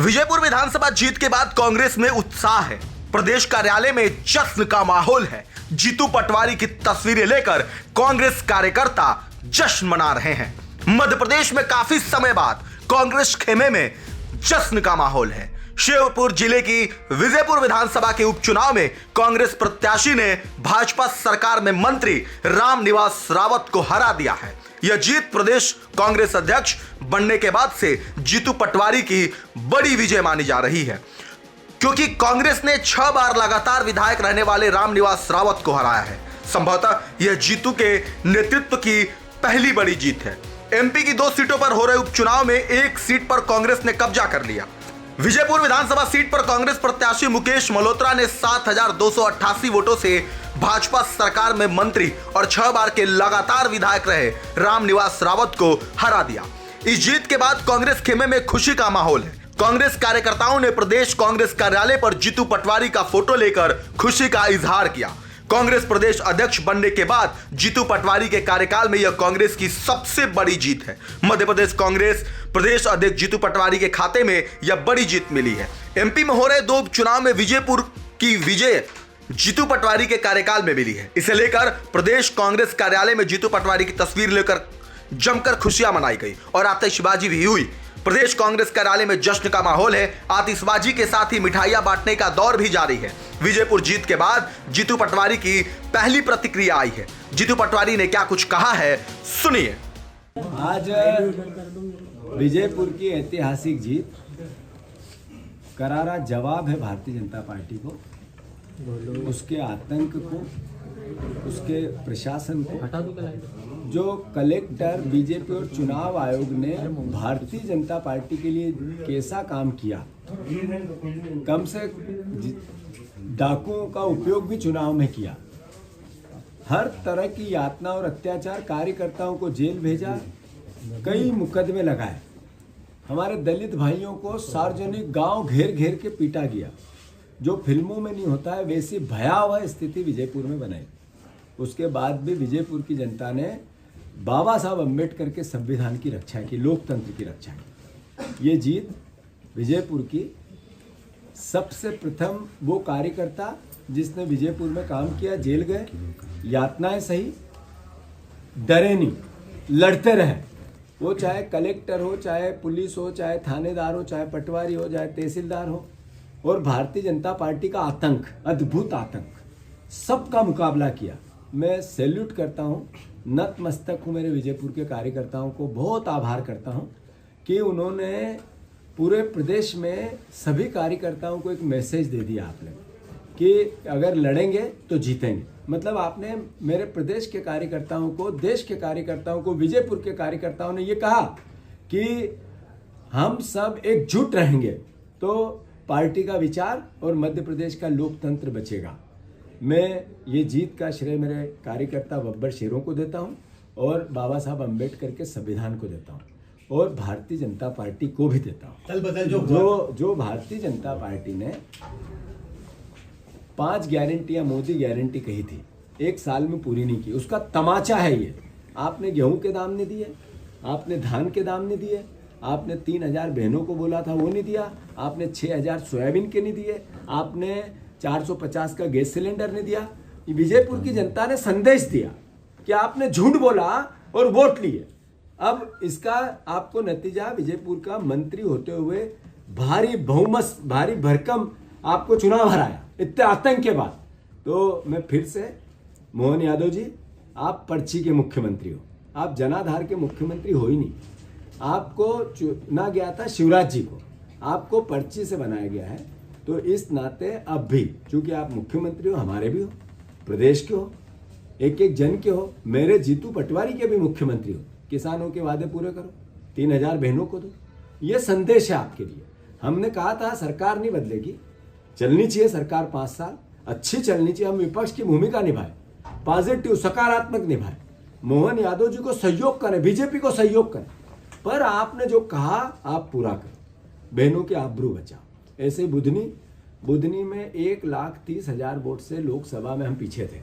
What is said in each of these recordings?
विजयपुर विधानसभा जीत के बाद कांग्रेस में उत्साह है। प्रदेश कार्यालय में जश्न का माहौल है। जीतू पटवारी की तस्वीरें लेकर कांग्रेस कार्यकर्ता जश्न मना रहे हैं। मध्य प्रदेश में काफी समय बाद कांग्रेस खेमे में जश्न का माहौल है। श्योपुर जिले की विजयपुर विधानसभा के उपचुनाव में कांग्रेस प्रत्याशी ने भाजपा सरकार में मंत्री रामनिवास रावत को हरा दिया है। यह जीत प्रदेश कांग्रेस अध्यक्ष बनने के बाद से जीतू पटवारी की बड़ी विजय मानी जा रही है, क्योंकि कांग्रेस ने 6 बार लगातार विधायक रहने वाले रामनिवास रावत को हराया है। संभवतः यह जीतू के नेतृत्व की पहली बड़ी जीत है। एमपी की 2 सीटों पर हो रहे उपचुनाव में एक सीट पर कांग्रेस ने कब्जा कर लिया। विजयपुर विधानसभा सीट पर कांग्रेस प्रत्याशी मुकेश मल्होत्रा ने 7,288 वोटों से भाजपा सरकार में मंत्री और 6 बार के लगातार विधायक रहे रामनिवास रावत को हरा दिया। इस जीत के बाद कांग्रेस खेमे में खुशी का माहौल है। कांग्रेस कार्यकर्ताओं ने प्रदेश कांग्रेस कार्यालय पर जीतू पटवारी का फोटो लेकर खुशी का इजहार किया। कांग्रेस प्रदेश अध्यक्ष बनने के बाद जीतू पटवारी के कार्यकाल में यह कांग्रेस की सबसे बड़ी जीत है। मध्य प्रदेश कांग्रेस प्रदेश अध्यक्ष जीतू पटवारी के खाते में यह बड़ी जीत मिली है। एमपी में हो रहे 2 उपचुनाव में विजयपुर की विजय जीतू पटवारी के कार्यकाल में मिली है। इसे लेकर प्रदेश कांग्रेस कार्यालय में जीतू पटवारी की तस्वीर लेकर जमकर खुशियां मनाई गई और आतिशबाजी भी हुई। प्रदेश कांग्रेस कार्यालय में जश्न का माहौल है। आतिशबाजी के साथ ही मिठाइयां बांटने का दौर भी जारी है। विजयपुर जीत के बाद जीतू पटवारी की पहली प्रतिक्रिया आई है। जीतू पटवारी ने क्या कुछ कहा है, सुनिए। आज विजयपुर की ऐतिहासिक जीत करारा जवाब है भारतीय जनता पार्टी को, उसके आतंक को, उसके प्रशासन को। जो कलेक्टर बीजेपी और चुनाव आयोग ने भारतीय जनता पार्टी के लिए कैसा काम किया, कम से डाकुओं का उपयोग भी चुनाव में किया, हर तरह की यातना और अत्याचार, कार्यकर्ताओं को जेल भेजा, कई मुकदमे लगाए, हमारे दलित भाइयों को सार्वजनिक गांव घेर घेर के पीटा गया। जो फिल्मों में नहीं होता है वैसी भयावह स्थिति विजयपुर में बनाई। उसके बाद भी विजयपुर की जनता ने बाबा साहब अम्बेडकर के संविधान की रक्षा की, लोकतंत्र की रक्षा की। ये जीत विजयपुर की सबसे प्रथम वो कार्यकर्ता जिसने विजयपुर में काम किया, जेल गए, यातनाएं सही, डरे नहीं, लड़ते रहे। वो चाहे कलेक्टर हो, चाहे पुलिस हो, चाहे थानेदार हो, चाहे पटवारी हो, चाहे तहसीलदार हो। और भारतीय जनता पार्टी का आतंक, अद्भुत आतंक, सबका मुकाबला किया। मैं सैल्यूट करता हूँ, नतमस्तक हूँ मेरे विजयपुर के कार्यकर्ताओं को, बहुत आभार करता हूँ कि उन्होंने पूरे प्रदेश में सभी कार्यकर्ताओं को एक मैसेज दे दिया आपने कि अगर लड़ेंगे तो जीतेंगे। मतलब आपने मेरे प्रदेश के कार्यकर्ताओं को, देश के कार्यकर्ताओं को, विजयपुर के कार्यकर्ताओं ने ये कहा कि हम सब एकजुट रहेंगे तो पार्टी का विचार और मध्य प्रदेश का लोकतंत्र बचेगा। मैं ये जीत का श्रेय मेरे कार्यकर्ता बब्बर शेरों को देता हूँ और बाबा साहब अम्बेडकर के संविधान को देता हूँ और भारतीय जनता पार्टी को भी देता हूँ। जो भारतीय जनता पार्टी ने 5 गारंटियाँ मोदी गारंटी कही थी, 1 साल में पूरी नहीं की, उसका तमाचा है ये। आपने गेहूं के दाम नहीं दिए, आपने धान के दाम नहीं दिए, आपने 3,000 बहनों को बोला था वो नहीं दिया, आपने 6,000 सोयाबीन के नहीं दिए, आपने 450 का गैस सिलेंडर नहीं दिया। विजयपुर की जनता ने संदेश दिया कि आपने झूठ बोला और वोट लिए। अब इसका आपको नतीजा विजयपुर का मंत्री होते हुए भारी बहुमत, भारी भरकम आपको चुनाव हराया इतने आतंक के बाद। तो मैं फिर से, मोहन यादव जी, आप पर्ची के मुख्यमंत्री हो, आप जनाधार के मुख्यमंत्री हो ही नहीं। आपको चुना गया था शिवराज जी को, आपको पर्ची से बनाया गया है। तो इस नाते अब भी चूंकि आप मुख्यमंत्री हो, हमारे भी हो, प्रदेश के हो, एक एक जन के हो, मेरे जीतू पटवारी के भी मुख्यमंत्री हो, किसानों के वादे पूरे करो, 3,000 बहनों को दो। ये संदेश है आपके लिए। हमने कहा था सरकार नहीं बदलेगी, चलनी चाहिए सरकार 5 साल, अच्छी चलनी चाहिए, हम विपक्ष की भूमिका निभाए, पॉजिटिव सकारात्मक निभाए, मोहन यादव जी को सहयोग करें, बीजेपी को सहयोग करें, पर आपने जो कहा आप पूरा करो, बहनों के आबरू बचाओ। ऐसे बुधनी में 1,30,000 वोट से लोकसभा में हम पीछे थे।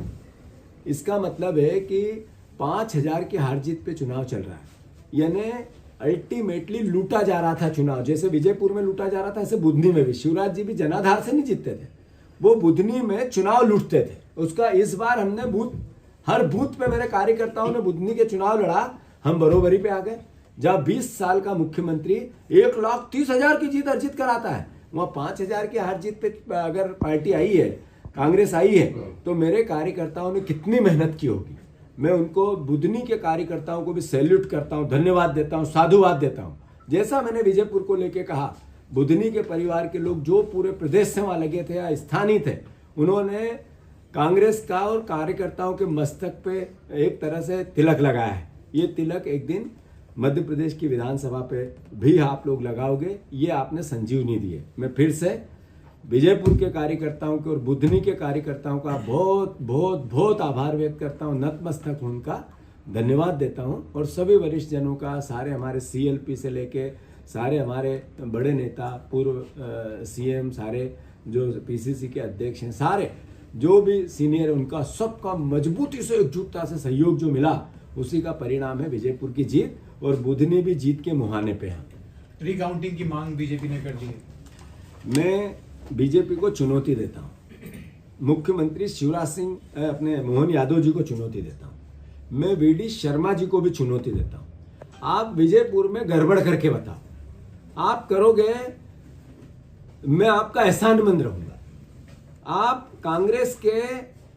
इसका मतलब है कि 5,000 की हार जीत पे चुनाव चल रहा है, यानी अल्टीमेटली लूटा जा रहा था चुनाव। जैसे विजयपुर में लूटा जा रहा था, ऐसे बुधनी में भी। शिवराज जी भी जनाधार से नहीं जीतते थे, वो बुधनी में चुनाव लूटते थे। उसका इस बार हमने हर बूथ पे मेरे कार्यकर्ताओं ने बुधनी के चुनाव लड़ा, हम बरोबरी पे आ गए। जब 20 साल का मुख्यमंत्री 1,30,000 की जीत अर्जित कराता है, वहाँ 5,000 की हार जीत पे अगर पार्टी आई है, कांग्रेस आई है, तो मेरे कार्यकर्ताओं ने कितनी मेहनत की होगी। मैं उनको, बुधनी के कार्यकर्ताओं को भी सैल्यूट करता हूँ, धन्यवाद देता हूँ, साधुवाद देता हूँ। जैसा मैंने विजयपुर को लेके कहा, बुधनी के परिवार के लोग जो पूरे प्रदेश से वहाँ लगे थे या स्थानीय थे, उन्होंने कांग्रेस का और कार्यकर्ताओं के मस्तक पे एक तरह से तिलक लगाया है। ये तिलक एक दिन मध्य प्रदेश की विधानसभा पे भी आप लोग लगाओगे, ये आपने संजीवनी दी है। मैं फिर से विजयपुर के कार्यकर्ताओं के और बुधनी के कार्यकर्ताओं का बहुत बहुत बहुत आभार व्यक्त करता हूँ, नतमस्तक उनका धन्यवाद देता हूँ। और सभी वरिष्ठ जनों का, सारे हमारे CLP से लेके सारे हमारे बड़े नेता, पूर्व CM, सारे जो PCC के अध्यक्ष हैं, सारे जो भी सीनियर, उनका सबका मजबूती से, एकजुटता से सहयोग जो मिला, उसी का परिणाम है विजयपुर की जीत। और बुधनी भी जीत के मुहाने पे है। रिकाउंटिंग की मांग बीजेपी ने कर दी है। मैं बीजेपी को चुनौती देता हूँ, मुख्यमंत्री शिवराज सिंह अपने मोहन यादव जी को चुनौती देता हूँ, मैं VD शर्मा जी को भी चुनौती देता हूँ। आप विजयपुर में गड़बड़ करके बताओ, आप करोगे, मैं आपका एहसानमंद रहूंगा। आप कांग्रेस के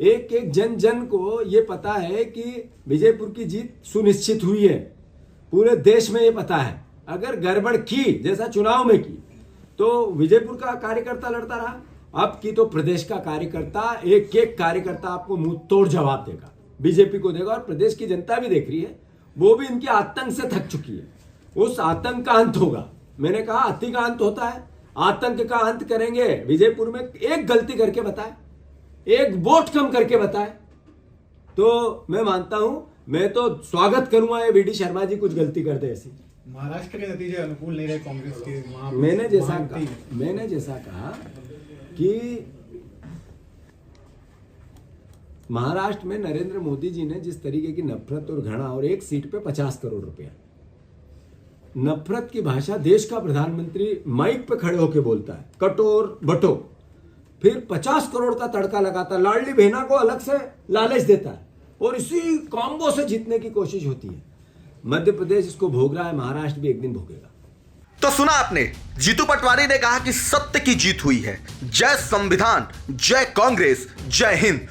एक एक जन को ये पता है कि विजयपुर की जीत सुनिश्चित हुई है, पूरे देश में ये पता है। अगर गड़बड़ की, जैसा चुनाव में की, तो विजयपुर का कार्यकर्ता लड़ता रहा, अब की तो प्रदेश का कार्यकर्ता, एक एक कार्यकर्ता आपको मुंह तोड़ जवाब देगा, बीजेपी को देगा। और प्रदेश की जनता भी देख रही है, वो भी इनके आतंक से थक चुकी है। उस आतंक का अंत होगा। मैंने कहा अति का अंत होता है, आतंक का अंत करेंगे। विजयपुर में एक गलती करके बताए, एक वोट कम करके बताए, तो मैं मानता हूं, मैं तो स्वागत करूंगा ये VD शर्मा जी कुछ गलती करते ऐसी। महाराष्ट्र के नतीजे अनुकूल नहीं रहे कांग्रेस के। मैंने जैसा कहा कि महाराष्ट्र में नरेंद्र मोदी जी ने जिस तरीके की नफरत और घृणा, और एक सीट पे 50 करोड़ रुपया, नफरत की भाषा देश का प्रधानमंत्री माइक पे खड़े होके बोलता है, कटोर बटो, फिर 50 करोड़ का तड़का लगाता है, लाडली बहना को अलग से लालच देता है, और इसी कॉम्बो से जीतने की कोशिश होती है। मध्य प्रदेश इसको भोग रहा है, महाराष्ट्र भी एक दिन भोगेगा। तो सुना आपने, जीतू पटवारी ने कहा कि सत्य की जीत हुई है। जय संविधान, जय कांग्रेस, जय हिंद।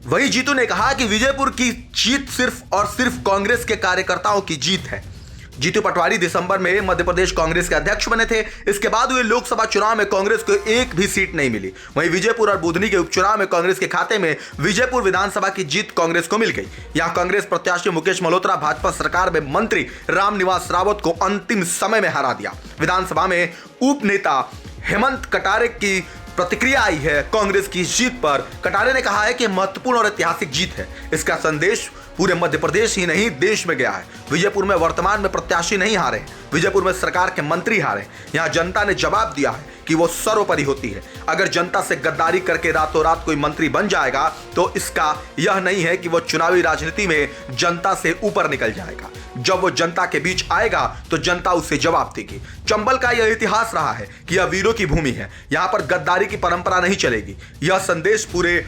वही जीतू ने कहा कि विजयपुर की जीत सिर्फ और सिर्फ कांग्रेस के कार्यकर्ताओं की जीत है। जीतू पटवारी दिसंबर में मध्य प्रदेश कांग्रेस के अध्यक्ष बने थे। इसके बाद हुए लोकसभा चुनाव में कांग्रेस को एक भी सीट नहीं मिली। वहीं विजयपुर और बुधनी के उपचुनाव में कांग्रेस के खाते में विजयपुर विधानसभा की जीत कांग्रेस को मिल गई। यहां कांग्रेस प्रत्याशी मुकेश मल्होत्रा भाजपा सरकार में मंत्री रामनिवास रावत को अंतिम समय में हरा दिया। विधानसभा में उप नेता हेमंत कटारे की प्रतिक्रिया आई है कांग्रेस की जीत पर। कटारे ने कहा है कि महत्वपूर्ण और ऐतिहासिक जीत है। इसका संदेश पूरे मध्य प्रदेश ही नहीं, देश में गया है। विजयपुर में वर्तमान में प्रत्याशी नहीं हारे, विजयपुर में सरकार के मंत्री हारे। यहां जनता ने जवाब दिया है कि वो सर्वोपरि होती है। अगर जनता से गद्दारी करके रातों रात कोई मंत्री बन जाएगा तो इसका यह नहीं है कि वो चुनावी राजनीति में जनता से ऊपर निकल जाएगा। जब वो जनता के बीच आएगा तो जनता उसे जवाब देगी। चंबल का यह इतिहास रहा है कि यह वीरों की भूमि है, यहां पर गद्दारी की परंपरा नहीं चलेगी। यह संदेश पूरे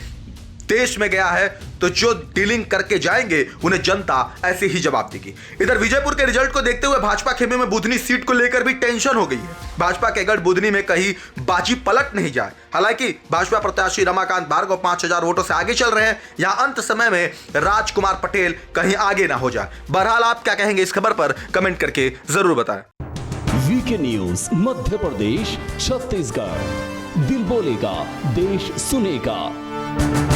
देश में गया है, तो जो डीलिंग करके जाएंगे उन्हें जनता ऐसे ही जवाब देगी। इधर विजयपुर के रिजल्ट को देखते हुए भाजपा खेमे में बुधनी सीट को लेकर भी टेंशन हो गई है। भाजपा के गढ़ बुधनी में कहीं बाजी पलट नहीं जाए। हालांकि भाजपा प्रत्याशी रमाकांत भार्गव 5,000 वोटों से आगे चल रहे हैं। यहां अंत समय में राजकुमार पटेल कहीं आगे ना हो जाए। बहरहाल आप क्या कहेंगे इस खबर पर कमेंट करके जरूर बताएं। वीके न्यूज मध्य प्रदेश छत्तीसगढ़, दिल बोलेगा, देश सुनेगा।